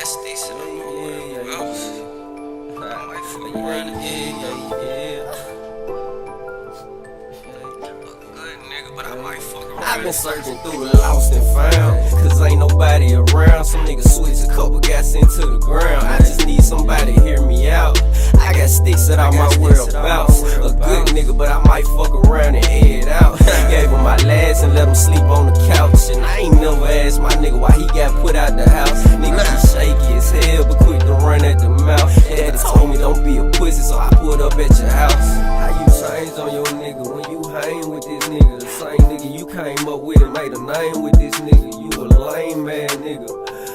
sticks in the house. I might fuck around and good nigga, but I might fuck around. I've been searching through the lost and found, cause ain't nobody around. Some niggas switch a couple gas into the ground. I just need somebody to hear me out. I got sticks that all my whereabouts. A good nigga, but I might fuck around and head out. Gave him my last and let him sleep on the couch. And I ain't never asked my nigga why he got put out the house. Nigga be shaky as hell, but quick to run at the mouth. Daddy told me don't be a pussy, so I pulled up at your house. How you change on your nigga when you hang with this nigga? The same nigga you came up with and made a name with this nigga. You a lame man nigga.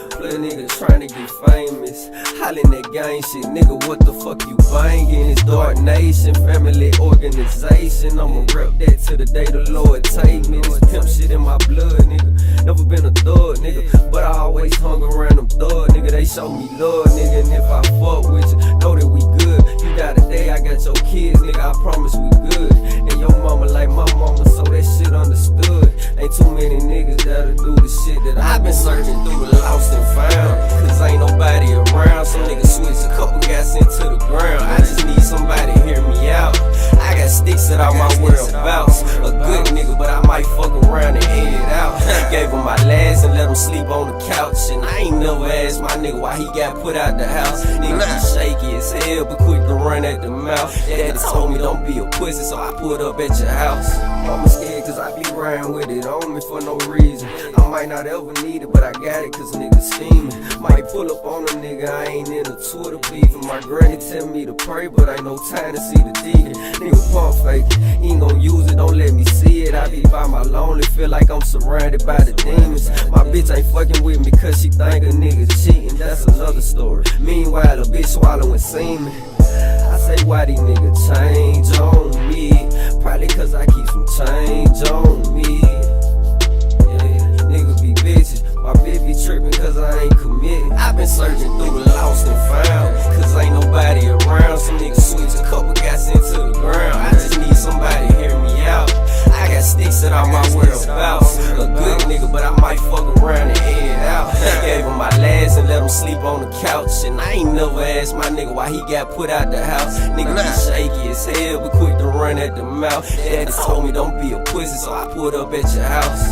Play nigga trying to get famous. Hollin' that gang shit, nigga, what the fuck you bangin'? It's Dark Nation, family organization. I'ma rep that till the day the Lord take me. This pimp shit in my blood, nigga. Never been a thug, nigga, but I always hung around them thug, nigga. They show me love, nigga, and if I fuck with you, know that we good. You got a day, I got your kids, nigga, I promise we good. And your mama like my mama, so that shit understood. Ain't too many niggas that'll do the shit that I've been searching through the lost and found, cause ain't nobody around. Some niggas switch a couple gas into the ground. I just need somebody to hear me out. I got sticks that all my whereabouts. A good nigga, but I might fuck around and head out. Gave him my last and let him sleep on the couch. And I ain't never asked my nigga why he got put out the house. Nigga be shaky as hell, but quick to run at the mouth. Daddy told me don't be a pussy, so I pulled up at your house. Mama scared cause I be riding with it on me for no reason. I might not ever need it, but I got it cause niggas scheming. Might pull up on a nigga, I ain't in a Twitter beef. And my granny tell me to pray, but ain't no time to see the deacon. Nigga pump fake, he ain't gon' use it, don't let me see it. I be by my lonely, feel like I'm surrounded by the demons. My bitch ain't fucking with me cause she think a nigga cheating, that's another story. Meanwhile, a bitch swallowing semen. I say why these niggas change on me? Probably cause I keep some change on me. Yeah, niggas be bitches, my bitch be trippin' cause I ain't committed. I've been searching through the lost and found, cause ain't nobody around. Some niggas switch a couple gas into the ground. I just need somebody to hear me out. I got sticks that all my whereabouts. A good nigga, but I might fuck around and head out. Gave him my last and let him sleep on the couch. And I ain't never asked my nigga why he got put out the house. Nigga be shaky as hell, but quick to run at the mouth. Daddy told me don't be a pussy, so I pulled up at your house.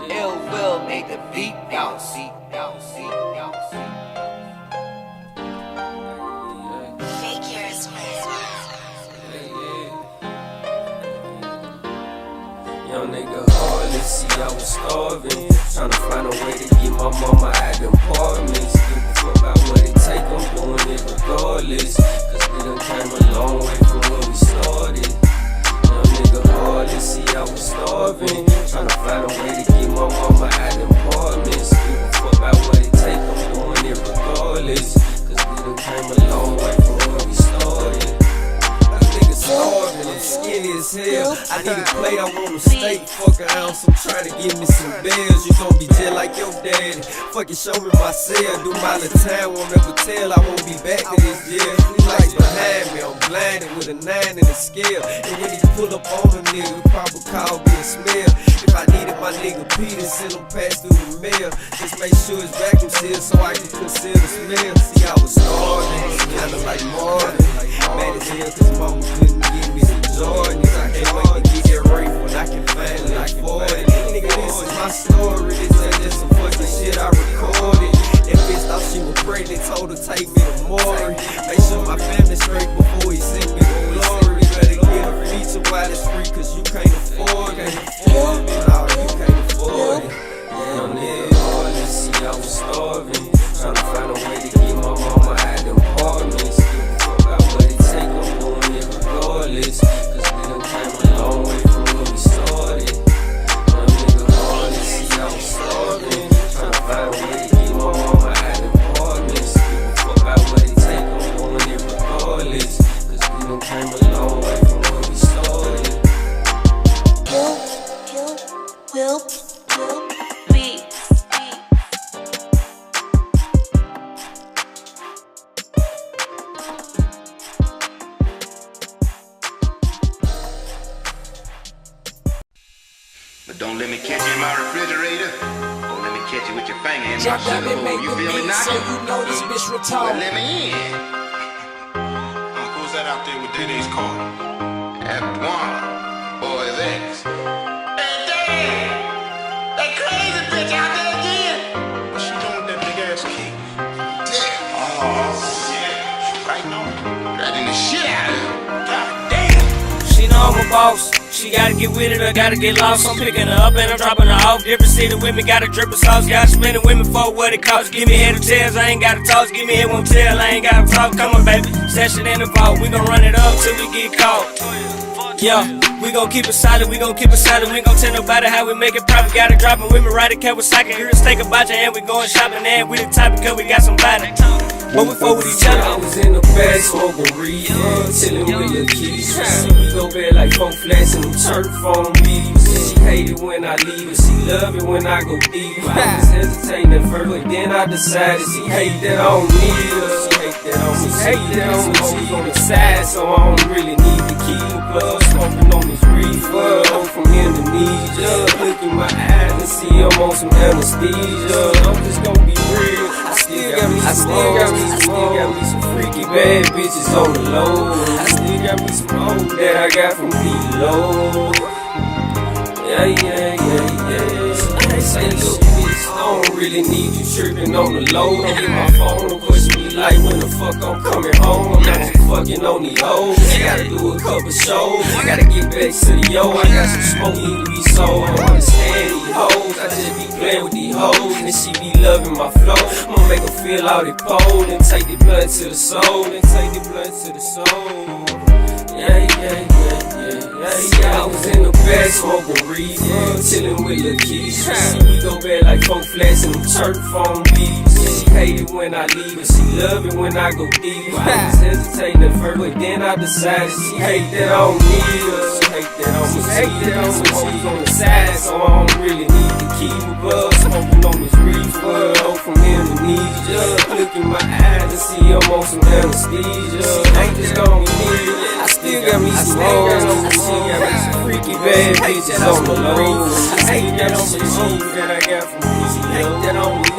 Ill will make the beat bounce. Fake yours, Young nigga hardly see I was starving, tryna find a way to get my mama out them apartments. Give a fuck about what it take, I'm doing it regardless, cause we done came a long way from where we started. Young nigga hardly see I was starving, tryna find a way to get my mama out them apartments. Give a fuck about what it take, I'm doing it regardless, cause we done came a long way from where we started. Starving, I'm skinny as hell. I need a plate, I want a steak. Fuck an ounce, I'm trying to give me some bells. You gon' be just like your daddy. Fucking show me my cell. Do my little time, won't ever tell. I won't be back to this year. You like behind me, I'm blinded with a 9 in the scale. And when he pull up on a nigga, he probably call me a smell. If I needed my nigga Peter, send him past through the mail. Just make sure it's vacuum sealed so I can conceal the smell. See, I was starving, kinda like Marvin. Mad as hell cause mama couldn't give me some Jordans. I can't wait to get that rape when I can finally afford it. Nigga, this is my story. This ain't just some fucking shit I recorded. That bitch thought she was pregnant, told her take me to Maury. Make sure my family's straight before he sent me to glory. Better get a feature while it's free cause you can't afford it. No, you can't afford it. Young nigga hardly see I was starving, tryna find a way to get my mama out them apartments. Give a fuck about what it take, I'm doing it regardless, cause we done came a long way from where we started. Young nigga hardly see I was starving, tryna find a way to get my mama catch you in my refrigerator, or let me catch you with your finger in my Jump up sugar and bowl. make You the feel me beat now? so you know this bitch Well, retarded. let me in. Who's that out there with Day-Day's car? That's one. Boys X. Hey, Daddy! That crazy bitch out there again! What's she doing with that big ass key? Oh, shit. Right now? Dragging the shit out of her. God damn! She know I'm a boss. She gotta get with it or gotta get lost. I'm picking her up and I'm dropping her off. Different city with me, got a drip of sauce. Gotta spend it with me for what it costs. Give me head or tails, I ain't gotta toss. Give me head, won't tell, I ain't gotta talk. Come on, baby, stash it in the vault. We gon' run it up till we get caught. Yeah, we gon' keep it solid, we gon' keep it solid. We gon' tell nobody how we make it profit. Gotta drop it with me, ride it, Kawasaki. Here's take a botcha and we going shopping. And we the type because we got somebody. But we fuck with each I other. was in the bag smoking reefer, chillin' with Lil' Keys. See me go bad like 4 flats and them turf on beats. She hate it when I leave her, she love it when I go deep. I was hesitating at first, but then I decided she hate that I don't need her. She hate that on me, hate that on me. She's on the side, so I don't really need to keep her. Smoking on this reefer, I'm from Indonesia. Look in my eyes and see I'm on some anesthesia. I'm just gonna be real. I still got me some freaky bad bitches on the low. I still got me some hoes that I got from D-Lo. Yeah. Say, look, bitch, I don't really need you tripping on the low. Don't get my phone, don't question me like when the fuck I'm coming home. I'm not just fucking on these hoes. Gotta do a couple shows. Gotta get back to the yo. I got some smoke, need to be sold. I don't understand these hoes. I just be playing with these hoes, and she be loving my flow. I'ma make her feel all the pole, and take the blood to the soul, and take the blood to the soul. Yeah. I was in the bag smoking reefer, chillin' with Lil' Keys. See me go bad like 4 flats and them turf on beats. She hate it when I leave her, she love it when I go deep. I was hesitating at first, but then I decided she hate that I don't need her. She hate that on me, she's on the side, so I don't really need to keep her. Smoking on this reefer, I'm from Indonesia. Look in my eyes and see I'm on some anesthesia. She ain't just gon' need it. I still got me some hoes. I still got me some freaky bad bitches on the low. I still got me some hoes that I got from D-Lo.